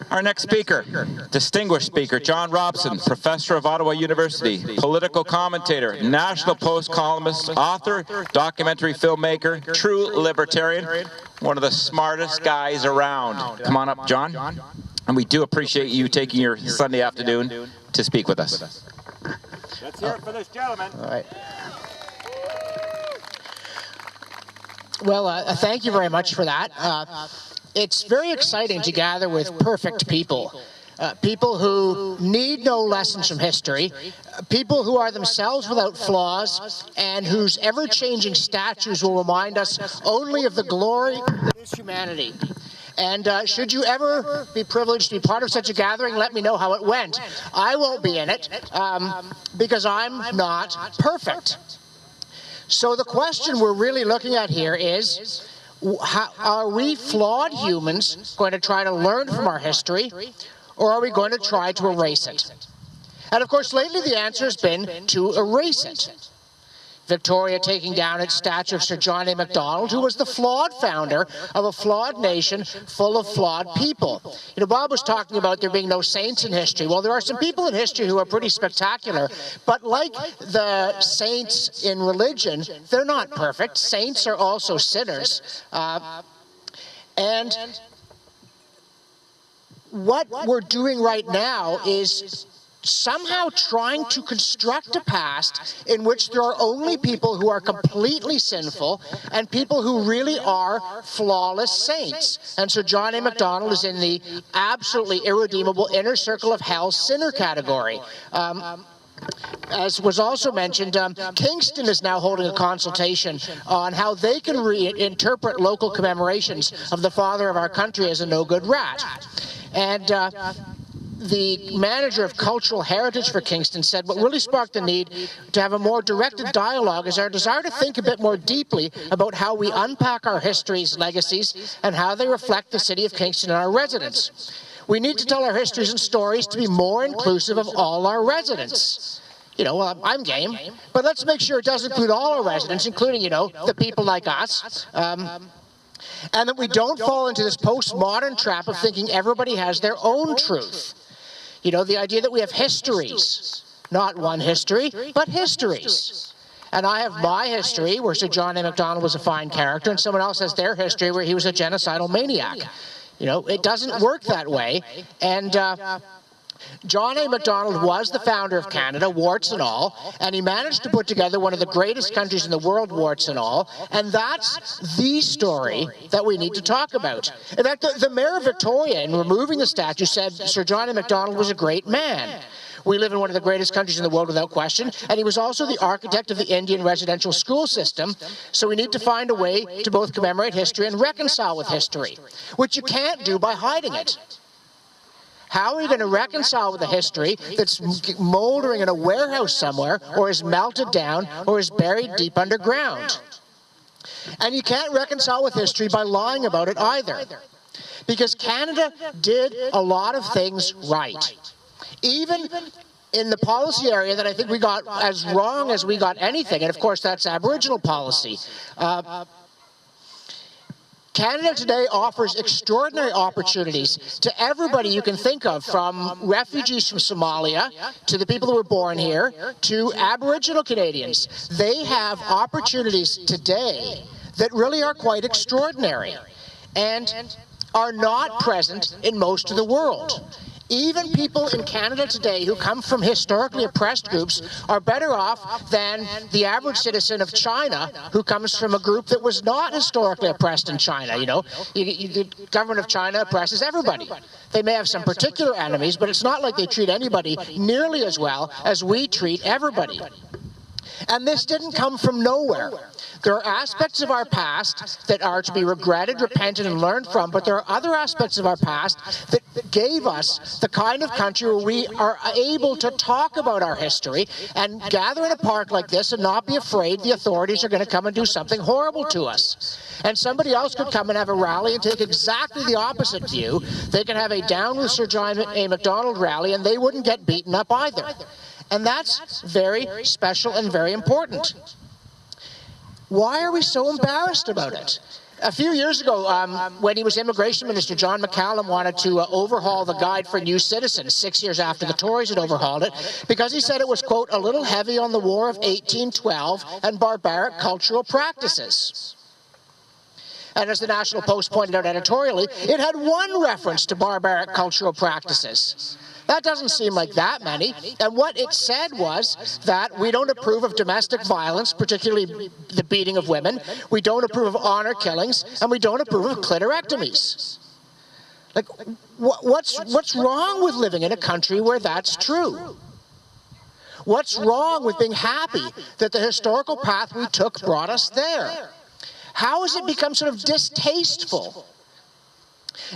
Our next speaker, distinguished speaker, John Robson, professor of Ottawa University, political commentator, National Post columnist, author, documentary filmmaker, true libertarian, one of the smartest guys around. Come on up, John. And we do appreciate you taking your Sunday afternoon to speak with us. Let's hear it for this gentleman. All right. Well, thank you very much for that. It's very exciting to gather with perfect people. People who need no lessons from history, people who are themselves without flaws, and whose ever-changing statues will remind us only of the glory that is humanity. And should you ever be privileged to be part of such a gathering, let me know how it went. I won't be in it because I'm not perfect. So the question we're really looking at here is, are we flawed humans going to try to learn from our history, or are we going to try to erase it? And of course, lately the answer has been to erase it. Victoria taking down its statue of Sir John A. Macdonald, who was the flawed founder of a flawed nation full of flawed people. You know, Bob was talking about there being no saints in history. Well, there are some people in history who are pretty spectacular, but like the saints in religion, they're not perfect. Saints are also sinners. And what we're doing right now is somehow trying to construct a past in which there are only people who are completely sinful and people who really are flawless saints. And so John A. Macdonald is in the absolutely irredeemable inner circle of hell sinner category. As was also mentioned, Kingston is now holding a consultation on how they can reinterpret local commemorations of the father of our country as a no-good rat. And the manager of cultural heritage for Kingston said what really sparked the need to have a more directed dialogue is our desire to think a bit more deeply about how we unpack our history's legacies and how they reflect the city of Kingston and our residents. We need to tell our histories and stories to be more inclusive of all our residents. You know, I'm game, but let's make sure it does include all our residents, including, you know, the people like us. And that we don't fall into this postmodern trap of thinking everybody has their own truth. You know, the idea that we have histories, not one history, but histories. And I have my history, where Sir John A. Macdonald was a fine character, and someone else has their history, where he was a genocidal maniac. You know, it doesn't work that way. And John A. Macdonald was the founder of Canada, warts and all, and he managed to put together one of the greatest countries in the world, warts and all, and that's the story that we need to talk about. In fact, the mayor of Victoria, in removing the statue, said Sir John A. Macdonald was a great man. We live in one of the greatest countries in the world without question, and he was also the architect of the Indian residential school system, so we need to find a way to both commemorate history and reconcile with history, which you can't do by hiding it. How are you going to reconcile with a history that's moldering in a warehouse somewhere, or is melted down, or is buried deep underground? And you can't reconcile with history by lying about it either. Because Canada did a lot of things right. Even in the policy area that I think we got as wrong as we got anything, and of course that's Aboriginal policy. Canada today offers extraordinary opportunities to everybody you can think of, from refugees from Somalia to the people who were born here to Aboriginal Canadians. They have opportunities today that really are quite extraordinary and are not present in most of the world. Even people in Canada today who come from historically oppressed groups are better off than the average citizen of China who comes from a group that was not historically oppressed in China. You know, the government of China oppresses everybody. They may have some particular enemies, but it's not like they treat anybody nearly as well as we treat everybody. And this didn't come from nowhere. There are aspects of our past that are to be regretted, repented, and learned from, but there are other aspects of our past that gave us the kind of country where we are able to talk about our history and gather in a park like this and not be afraid the authorities are going to come and do something horrible to us. And somebody else could come and have a rally and take exactly the opposite view. They can have a Down with Sir John A. Macdonald rally, and they wouldn't get beaten up either. And that's very special and very important. Why are we so embarrassed about it? A few years ago, when he was Immigration Minister, John McCallum wanted to overhaul the Guide for New Citizens 6 years after the Tories had overhauled it, because he said it was, quote, a little heavy on the War of 1812 and barbaric cultural practices. And as the National Post pointed out editorially, it had one reference to barbaric cultural practices. That doesn't seem like that many. And what it said was that we don't approve of domestic violence, particularly the beating of women. We don't approve of honor killings, and we don't approve of clitorectomies. Like, what's wrong with living in a country where that's true? What's wrong with being happy that the historical path we took brought us there? How has it become sort of distasteful?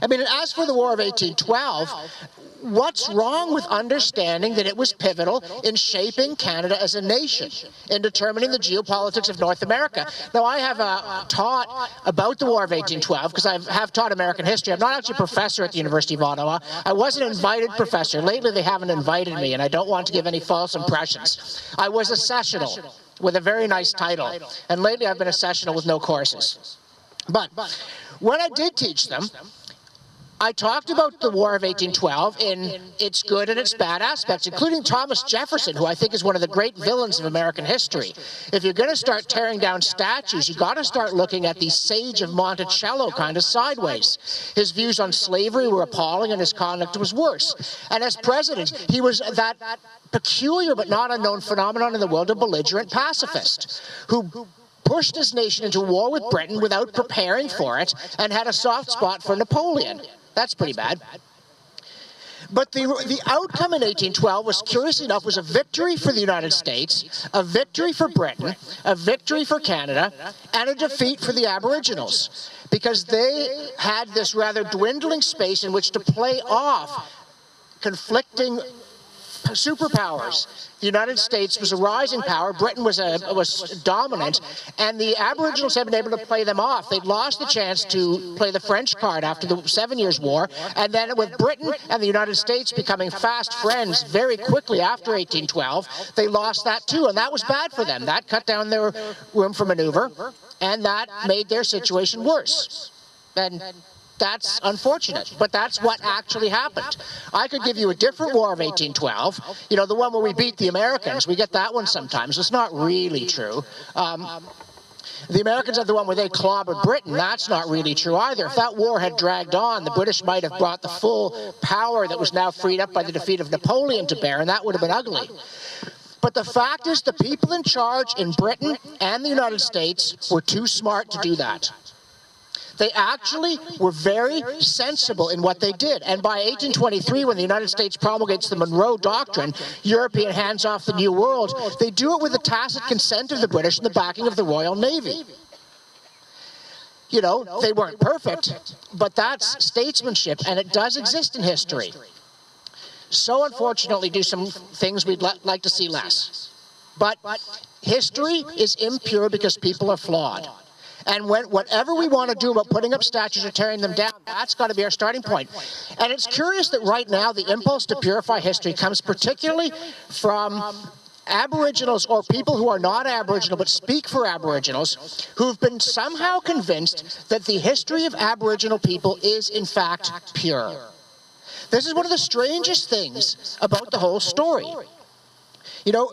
I mean, as for the War of 1812, what's wrong with understanding that it was pivotal in shaping Canada as a nation, in determining the geopolitics of North America? Now, I have taught about the War of 1812 because I have taught American history. I'm not actually a professor at the University of Ottawa. I was an invited professor. Lately, they haven't invited me, and I don't want to give any false impressions. I was a sessional with a very nice title, and lately I've been a sessional with no courses. But when I did teach them, I talked about the War of 1812 in its good and its bad aspects, including Thomas Jefferson, who I think is one of the great villains of American history. If you're going to start tearing down statues, you've got to start looking at the Sage of Monticello kind of sideways. His views on slavery were appalling, and his conduct was worse. And as president, he was that peculiar but not unknown phenomenon in the world, a belligerent pacifist who pushed his nation into war with Britain without preparing for it and had a soft spot for Napoleon. That's pretty bad. But the outcome in 1812 was, curiously enough, was a victory for the United States, a victory for Britain, a victory for Canada, and a defeat for the Aboriginals, because they had this rather dwindling space in which to play off conflicting superpowers. The United States was a rising power, Britain was dominant, and the Aboriginals had been able to play them off. They'd lost the chance to play the French card after the 7 Years' War, and then with Britain and the United States becoming fast friends very quickly after 1812, they lost that too, and that was bad for them. That cut down their room for maneuver, and that made their situation worse. And that's unfortunate, but that's what actually happened. I could give you a different War of 1812, you know, the one where we beat the Americans. We get that one sometimes. It's not really true. The Americans have the one where they clobbered Britain. That's not really true either. If that war had dragged on, the British might have brought the full power that was now freed up by the defeat of Napoleon to bear, and that would have been ugly. But the fact is, the people in charge in Britain and the United States were too smart to do that. They actually were very sensible in what they did. And by 1823, when the United States promulgates the Monroe Doctrine, European hands off the New World, they do it with the tacit consent of the British and the backing of the Royal Navy. You know, they weren't perfect, but that's statesmanship, and it does exist in history. So unfortunately, do some things we'd like to see less. But history is impure because people are flawed. And whatever we want to do about putting up statues or tearing them down, that's got to be our starting point. And it's curious that right now the impulse to purify history comes particularly from Aboriginals or people who are not Aboriginal but speak for Aboriginals, who've been somehow convinced that the history of Aboriginal people is in fact pure. This is one of the strangest things about the whole story. You know,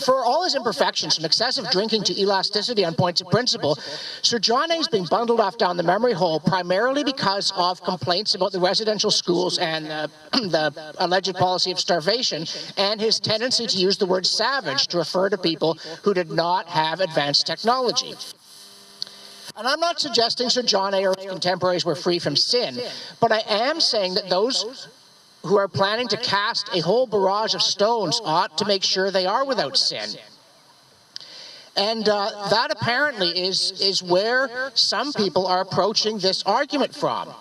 for all his imperfections, from excessive drinking to elasticity on points of principle, Sir John A. is being bundled off down the memory hole primarily because of complaints about the residential schools and the alleged policy of starvation, and his tendency to use the word savage to refer to people who did not have advanced technology. And I'm not suggesting Sir John A. or his contemporaries were free from sin, but I am saying that those who are planning to cast a whole barrage of stones ought to make sure they are without sin. And that apparently is where some people are approaching this argument from.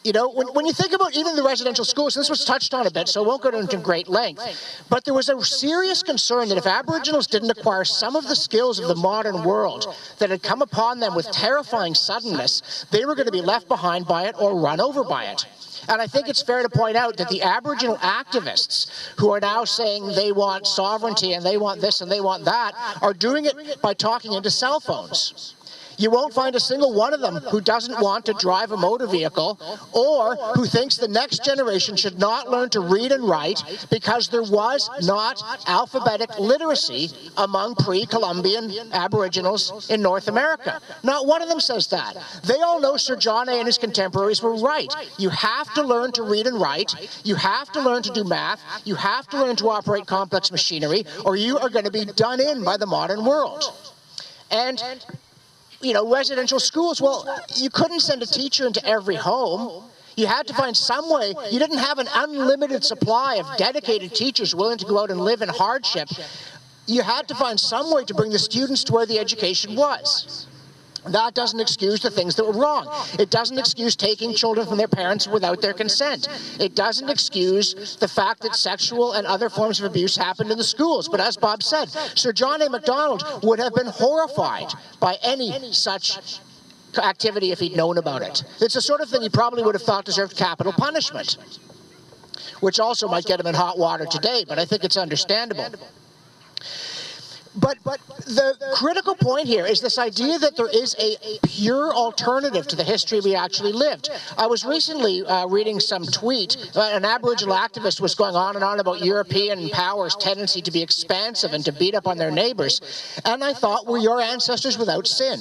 You know, when you think about even the residential schools, this was touched on a bit, so I won't go into great length, but there was a serious concern that if Aboriginals didn't acquire some of the skills of the modern world that had come upon them with terrifying suddenness, they were going to be left behind by it or run over by it. And I think it's fair to point out that the Aboriginal activists who are now saying they want sovereignty and they want this and they want that are doing it by talking into cell phones. You won't find a single one of them who doesn't want to drive a motor vehicle or who thinks the next generation should not learn to read and write because there was not alphabetic literacy among pre-Columbian Aboriginals in North America. Not one of them says that. They all know Sir John A. and his contemporaries were right. You have to learn to read and write. You have to learn to do math. You have to learn to operate complex machinery, or you are going to be done in by the modern world. And you know, residential schools, well, you couldn't send a teacher into every home. You had to find some way. You didn't have an unlimited supply of dedicated teachers willing to go out and live in hardship. You had to find some way to bring the students to where the education was. That doesn't excuse the things that were wrong. It doesn't excuse taking children from their parents without their consent. It doesn't excuse the fact that sexual and other forms of abuse happened in the schools. But as Bob said, Sir John A. Macdonald would have been horrified by any such activity if he'd known about it. It's the sort of thing he probably would have thought deserved capital punishment, which also might get him in hot water today, but I think it's understandable. But the critical point here is this idea that there is a pure alternative to the history we actually lived. I was recently reading some tweet. An Aboriginal activist was going on and on about European powers' tendency to be expansive and to beat up on their neighbors. And I thought, were your ancestors without sin?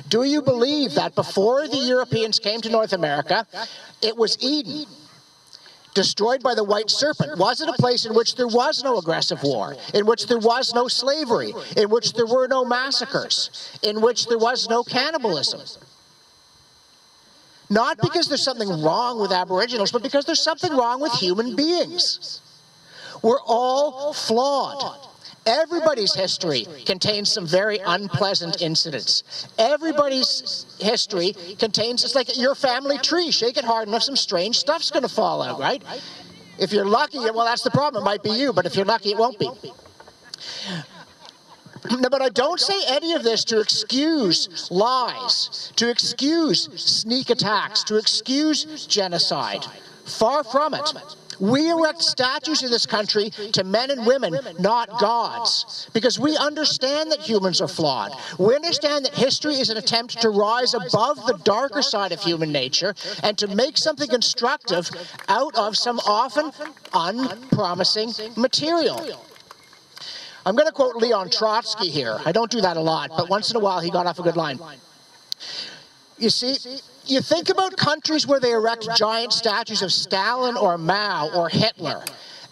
Do you believe that before the Europeans came to North America, it was Eden, destroyed by the white serpent? Was it a place in which there was no aggressive war, in which there was no slavery, in which there were no massacres, in which there was no cannibalism? Not because there's something wrong with Aboriginals, but because there's something wrong with human beings. We're all flawed. Everybody's history contains some very unpleasant incidents. Everybody's history contains, it's like your family tree. Shake it hard enough, some strange stuff's going to fall out, right? If you're lucky, well, that's the problem. It might be you, but if you're lucky, it won't be. No, but I don't say any of this to excuse lies, to excuse sneak attacks, to excuse genocide. Far from it. We erect statues in this country to men and women, not gods, because we understand that humans are flawed. We understand that history is an attempt to rise above the darker side of human nature and to make something constructive out of some often unpromising material. I'm going to quote Leon Trotsky here. I don't do that a lot, but once in a while he got off a good line. You see, you think about countries where they erect giant statues of Stalin or Mao or Hitler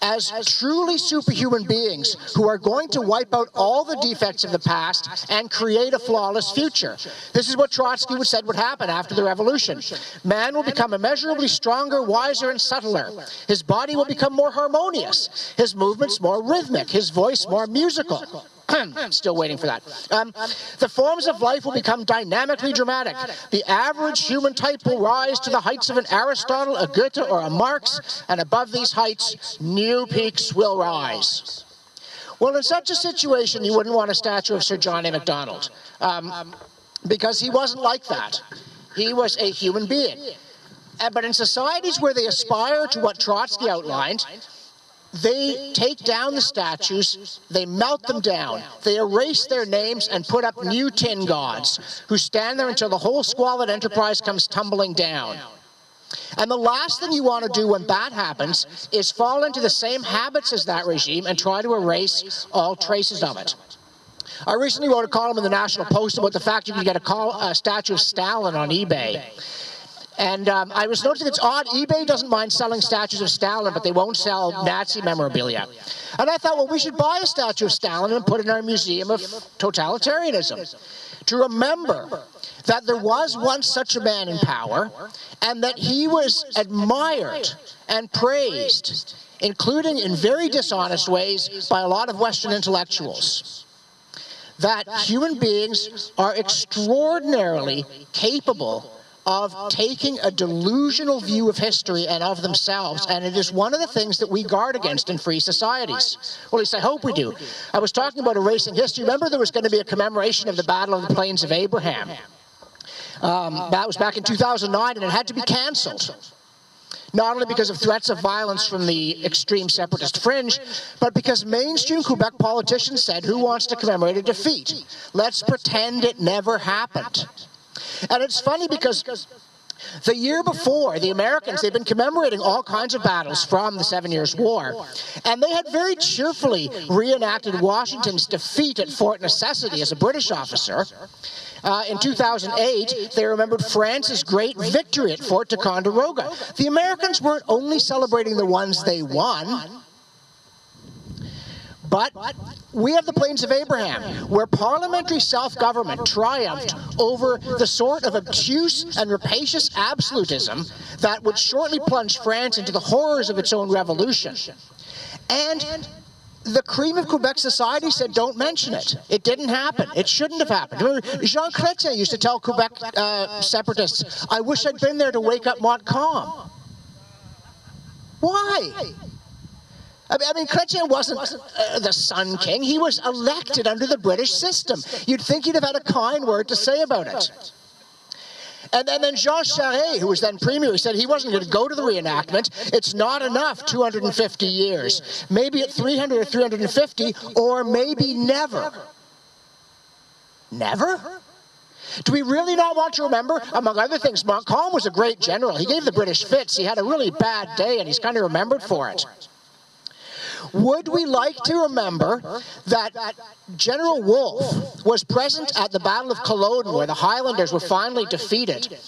as truly superhuman beings who are going to wipe out all the defects of the past and create a flawless future. This is what Trotsky said would happen after the revolution. Man will become immeasurably stronger, wiser, and subtler. His body will become more harmonious, his movements more rhythmic, his voice more musical. Still waiting for that. The forms of life will become dynamically dramatic. The average human type will rise to the heights of an Aristotle, a Goethe, or a Marx, and above these heights, new peaks will rise. Well, in such a situation, you wouldn't want a statue of Sir John A. Macdonald, because he wasn't like that. He was a human being. But in societies where they aspire to what Trotsky outlined, they take down the statues, they melt them down, they erase their names and put up new tin gods who stand there until the whole squalid enterprise comes tumbling down. And the last thing you want to do when that happens is fall into the same habits as that regime and try to erase all traces of it. I recently wrote a column in the National Post about the fact you can get a statue of Stalin on eBay. And I was noticing it's odd, eBay doesn't mind selling statues of Stalin, but they won't sell Nazi memorabilia. And I thought, well, we should buy a statue of Stalin and put it in our museum of totalitarianism, to remember that there was once such a man in power, and that he was admired and praised, including in very dishonest ways, by a lot of Western intellectuals. That human beings are extraordinarily capable of taking a delusional view of history and of themselves, and it is one of the things that we guard against in free societies. Well, at least I hope we do. I was talking about erasing history. Remember there was going to be a commemoration of the Battle of the Plains of Abraham. That was back in 2009, and it had to be cancelled. not only because of threats of violence from the extreme separatist fringe, but because mainstream Quebec politicians said, who wants to commemorate a defeat? Let's pretend it never happened. And it's funny because the year before, the Americans, they'd been commemorating all kinds of battles from the 7 Years' War, and they had very cheerfully reenacted Washington's defeat at Fort Necessity as a British officer. In 2008, they remembered France's great victory at Fort Ticonderoga. The Americans weren't only celebrating the ones they won, but we have the Plains of Abraham, where parliamentary self-government triumphed over the sort of obtuse and rapacious absolutism that would shortly plunge France into the horrors of its own revolution. And the cream of Quebec society said, don't mention it. It didn't happen. It shouldn't have happened. Jean Chrétien used to tell Quebec separatists, I wish I'd been there to wake up Montcalm. Why? I mean, Chrétien wasn't the Sun King. He was elected under the British system. You'd think he'd have had a kind word to say about it. And then Jean Charest, who was then premier, he said he wasn't going to go to the reenactment. It's not enough, 250 years. Maybe at 300 or 350, or maybe never. Never? Do we really not want to remember, among other things, Montcalm was a great general. He gave the British fits. He had a really bad day, and he's kind of remembered for it. Would we like to remember that General Wolfe was present at the Battle of Culloden, where the Highlanders were finally defeated,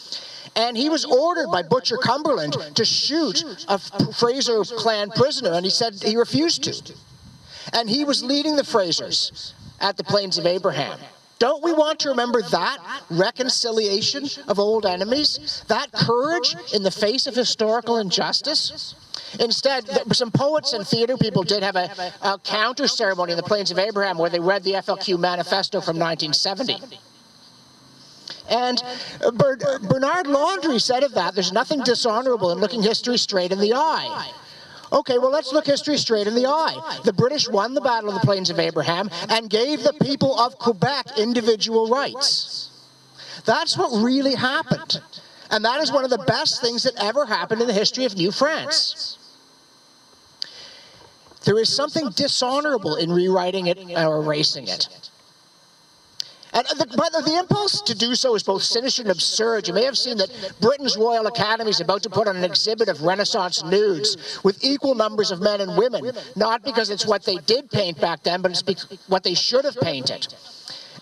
and he was ordered by Butcher Cumberland to shoot a Fraser clan prisoner, and he said he refused to. And he was leading the Frasers at the Plains of Abraham. Don't we want to remember that reconciliation of old enemies, that courage in the face of historical injustice? Instead, some poets and theater people did have a counter ceremony in the Plains of Abraham where they read the FLQ manifesto from 1970. And Bernard Laundrie said of that, there's nothing dishonorable in looking history straight in the eye. Okay, well, let's look history straight in the eye. The British won the Battle of the Plains of Abraham and gave the people of Quebec individual rights. That's what really happened. And that is one of the best things that ever happened in the history of New France. There is something dishonorable in rewriting it or erasing it. And the impulse to do so is both sinister and absurd. You may have seen that Britain's Royal Academy is about to put on an exhibit of Renaissance nudes with equal numbers of men and women, not because it's what they did paint back then, but it's what they should have painted.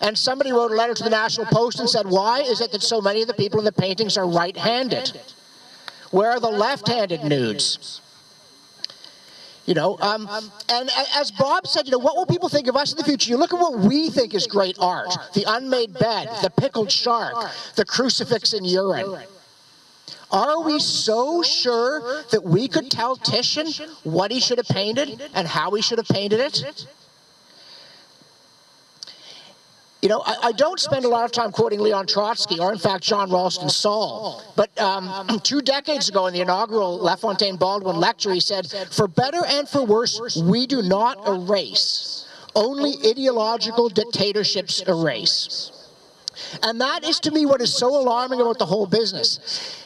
And somebody wrote a letter to the National Post and said, why is it that so many of the people in the paintings are right-handed? Where are the left-handed nudes? You know, and as Bob said, you know, what will people think of us in the future? You look at what we think is great art. The unmade bed, the pickled shark, the crucifix in urine. Are we so sure that we could tell Titian what he should have painted and how he should have painted it? You know, I don't spend a lot of time quoting Leon Trotsky or, in fact, John Ralston Saul. But 2 decades ago in the inaugural LaFontaine Baldwin lecture, he said, for better and for worse, we do not erase. Only ideological dictatorships erase. And that is, to me, what is so alarming about the whole business.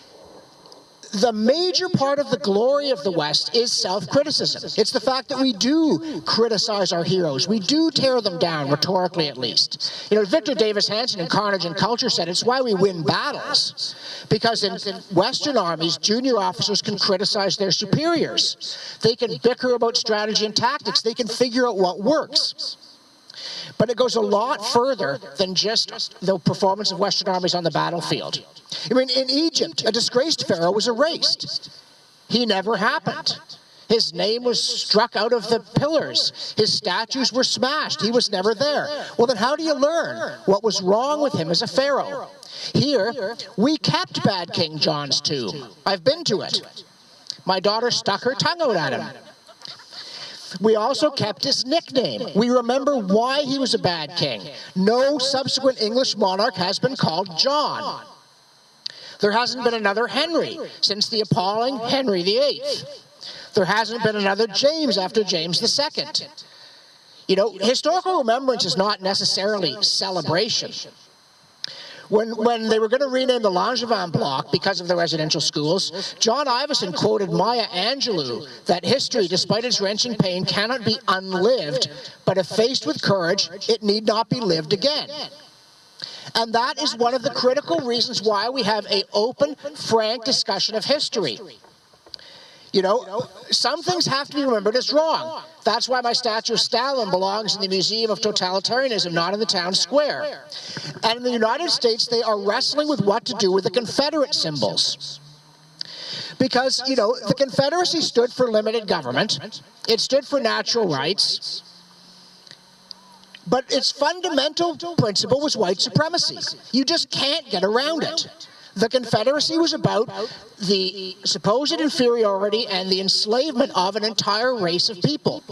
The major part of the glory of the West is self-criticism. It's the fact that we do criticize our heroes. We do tear them down, rhetorically at least. You know, Victor Davis Hanson in Carnage and Culture said it's why we win battles. Because in Western armies, junior officers can criticize their superiors. They can bicker about strategy and tactics. They can figure out what works. But it goes a lot further than just the performance of Western armies on the battlefield. I mean, in Egypt, a disgraced pharaoh was erased. He never happened. His name was struck out of the pillars. His statues were smashed. He was never there. Well, then how do you learn what was wrong with him as a pharaoh? Here, we kept bad King John's tomb. I've been to it. My daughter stuck her tongue out at him. We also kept his nickname. We remember why he was a bad king. No subsequent English monarch has been called John. There hasn't been another Henry since the appalling Henry VIII. There hasn't been another James after James II. You know, historical remembrance is not necessarily celebration. When they were going to rename the Langevin block because of the residential schools, John Ivison quoted Maya Angelou that history, despite its wrenching pain, cannot be unlived, but if faced with courage, it need not be lived again. And that is one of the critical reasons why we have an open, frank discussion of history. You know, some things have to be remembered as wrong. That's why my statue of Stalin belongs in the Museum of Totalitarianism, not in the town square. And in the United States, they are wrestling with what to do with the Confederate symbols. Because, you know, the Confederacy stood for limited government. It stood for natural rights. But its fundamental principle was white supremacy. You just can't get around it. The Confederacy was about the supposed inferiority and the enslavement of an entire race of people.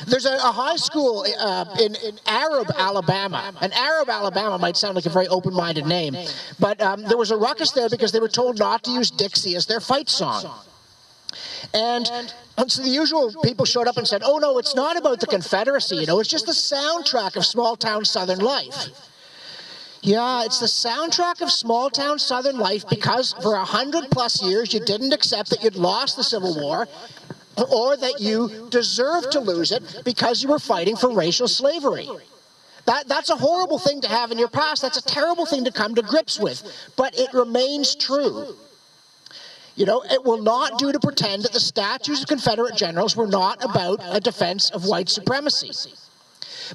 There's a high school in Arab, Alabama. And Arab, Alabama might sound like a very open-minded name, but there was a ruckus there because they were told not to use Dixie as their fight song. And so the usual people showed up and said, oh no, it's not about the Confederacy, you know, it's just the soundtrack of small-town Southern life. Yeah, it's the soundtrack of small-town Southern life because for 100+ years you didn't accept that you'd lost the Civil War or that you deserved to lose it because you were fighting for racial slavery. That's a horrible thing to have in your past. That's a terrible thing to come to grips with, but it remains true. You know, it will not do to pretend that the statues of Confederate generals were not about a defense of white supremacy.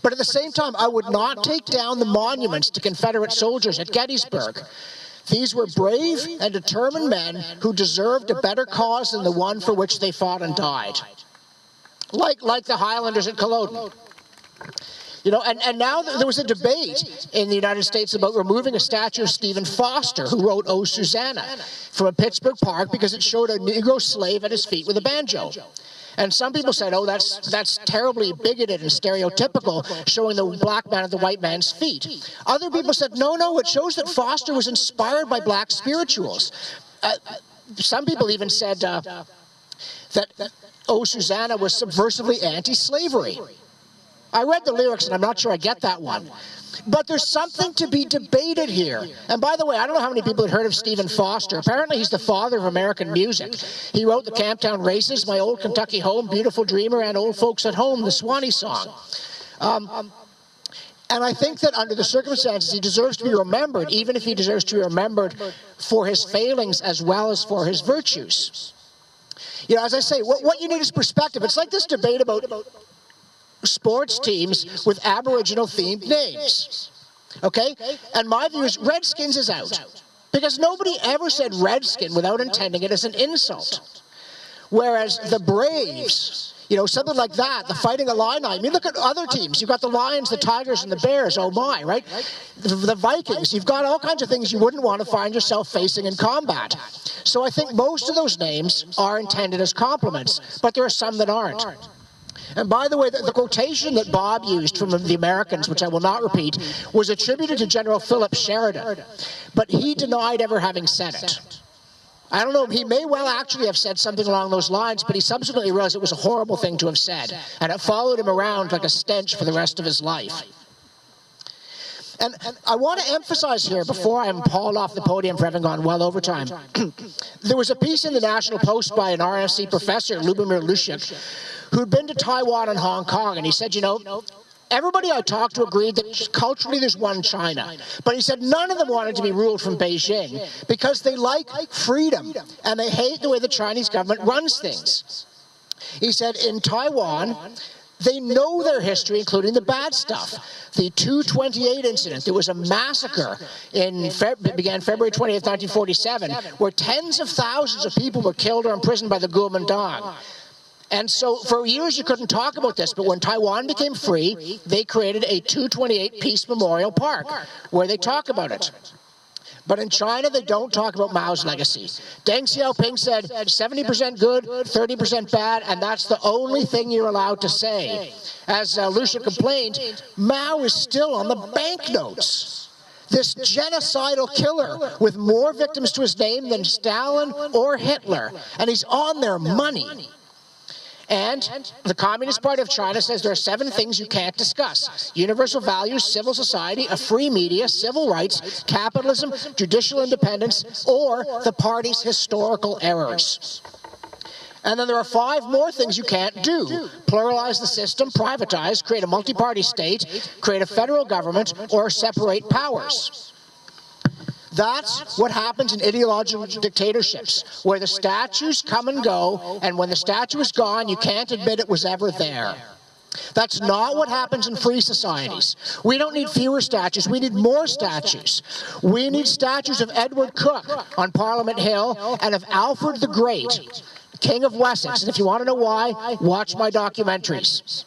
But at the same time, I would not take down the monuments to Confederate soldiers at Gettysburg. These were brave and determined men who deserved a better cause than the one for which they fought and died. Like the Highlanders at Culloden. You know, and now there was a debate in the United States about removing a statue of Stephen Foster, who wrote "Oh, Susanna," from a Pittsburgh park because it showed a Negro slave at his feet with a banjo. And some people said, oh, that's terribly bigoted and stereotypical, showing the black man at the white man's feet. Other people said, no, it shows that Foster was inspired by black spirituals. Some people even said that "Oh, Susanna" was subversively anti-slavery. I read the lyrics, and I'm not sure I get that one. But there's something to be debated here. And by the way, I don't know how many people had heard of Stephen Foster. Apparently, he's the father of American music. He wrote the Camptown Races, My Old Kentucky Home, Beautiful Dreamer, and Old Folks at Home, the Swanee Song. And I think that under the circumstances, he deserves to be remembered, even if he deserves to be remembered for his failings as well as for his virtues. You know, as I say, what you need is perspective. It's like this debate about sports teams with Aboriginal-themed names, okay? And my view is Redskins is out, because nobody ever said Redskin without intending it as an insult. Whereas the Braves, you know, something like that, the Fighting Illini, I mean, look at other teams. You've got the Lions, the Tigers, and the Bears, oh my, right? The Vikings, you've got all kinds of things you wouldn't want to find yourself facing in combat. So I think most of those names are intended as compliments, but there are some that aren't. And by the way, the quotation that Bob used from the Americans, which I will not repeat, was attributed to General Philip Sheridan, but he denied ever having said it. I don't know, he may well actually have said something along those lines, but he subsequently realized it was a horrible thing to have said, and it followed him around like a stench for the rest of his life. And I want to emphasize here, before I'm hauled off the podium for having gone well over time, there was a piece in the National Post by an RNC professor, Lubomir Lushik, who'd been to Taiwan and Hong Kong, and he said, you know, everybody I talked to agreed that culturally there's one China. But he said none of them wanted to be ruled from Beijing because they like freedom, and they hate the way the Chinese government runs things. He said in Taiwan, they know their history, including the bad stuff. The 228 incident, there was a massacre began February 20th, 1947, where tens of thousands of people were killed or imprisoned by the Kuomintang. And so for years you couldn't talk about this, but when Taiwan became free, they created a 228 Peace Memorial Park where they talk about it. But in China, they don't talk about Mao's legacy. Deng Xiaoping said 70% good, 30% bad, and that's the only thing you're allowed to say. As Lucia complained, Mao is still on the banknotes. This genocidal killer with more victims to his name than Stalin or Hitler, and he's on their money. And the Communist Party of China says there are 7 things you can't discuss: universal values, civil society, a free media, civil rights, capitalism, judicial independence, or the party's historical errors. And then there are 5 more things you can't do: pluralize the system, privatize, create a multi-party state, create a federal government, or separate powers. That's what happens in ideological dictatorships, where the statues come and go, and when the statue is gone, you can't admit it was ever there. That's not what happens in free societies. We don't need fewer statues, we need more statues. We need statues of Edward Cook on Parliament Hill and of Alfred the Great, King of Wessex. And if you want to know why, watch my documentaries.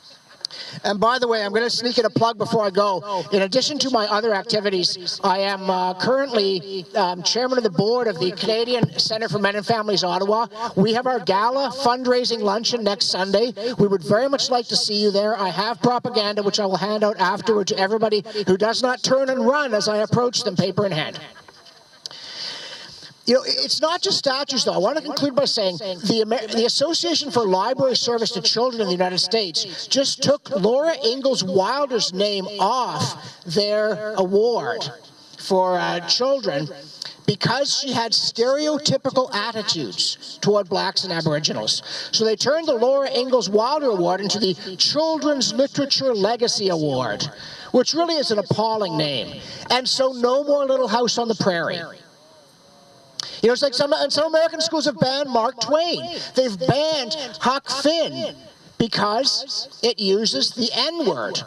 And by the way, I'm going to sneak in a plug before I go. In addition to my other activities, I am currently chairman of the board of the Canadian Centre for Men and Families Ottawa. We have our gala fundraising luncheon next Sunday. We would very much like to see you there. I have propaganda which I will hand out afterward to everybody who does not turn and run as I approach them, paper in hand. You know, it's not just statues, though. I want to conclude by saying the Association for Library Service to Children in the United States just took Laura Ingalls Wilder's name off their award for children because she had stereotypical attitudes toward blacks and Aboriginals. So they turned the Laura Ingalls Wilder Award into the Children's Literature Legacy Award, which really is an appalling name. And so no more Little House on the Prairie. You know, it's like some American schools have banned Mark Twain. They've banned Huck Finn because it uses the N-word.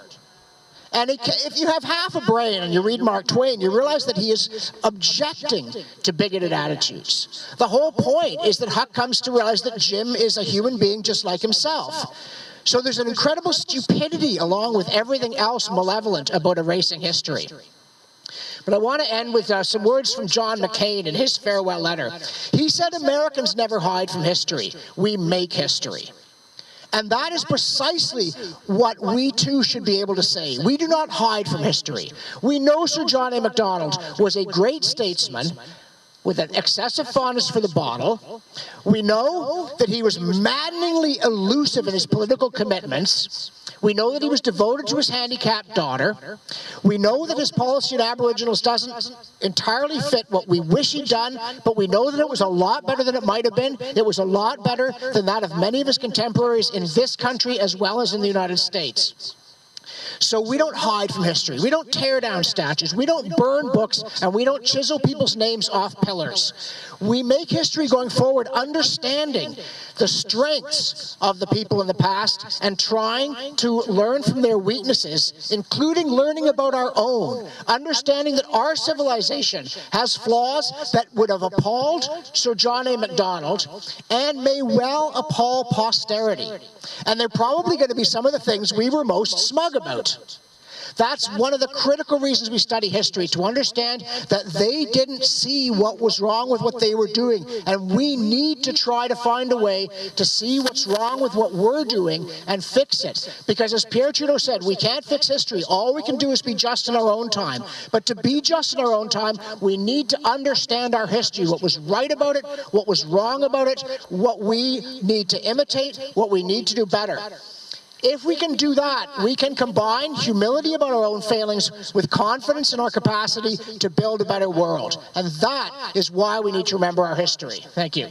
And if you have half a brain and you read Mark Twain, you realize that he is objecting to bigoted attitudes. The whole point is that Huck comes to realize that Jim is a human being just like himself. So there's an incredible stupidity along with everything else malevolent about erasing history. But I want to end with some words from John McCain in his farewell letter. He said, "Americans never hide from history. We make history." And that is precisely what we too should be able to say. We do not hide from history. We know Sir John A. Macdonald was a great statesman with an excessive fondness for the bottle. We know that he was maddeningly elusive in his political commitments. We know that he was devoted to his handicapped daughter. We know that his policy on Aboriginals doesn't entirely fit what we wish he'd done, but we know that it was a lot better than it might have been. It was a lot better than that of many of his contemporaries in this country as well as in the United States. So we don't hide from history. We don't tear down statues. We don't burn books, and we don't chisel people's names off pillars. We make history going forward, understanding the strengths of the people in the past and trying to learn from their weaknesses, including learning about our own, understanding that our civilization has flaws that would have appalled Sir John A. Macdonald and may well appall posterity. And they're probably going to be some of the things we were most smug about. That's one of the critical reasons we study history, to understand that they didn't see what was wrong with what they were doing. And we need to try to find a way to see what's wrong with what we're doing and fix it. Because as Pierre Trudeau said, we can't fix history. All we can do is be just in our own time. But to be just in our own time, we need to understand our history, what was right about it, what was wrong about it, what we need to imitate, what we need to do better. If we can do that, we can combine humility about our own failings with confidence in our capacity to build a better world. And that is why we need to remember our history. Thank you.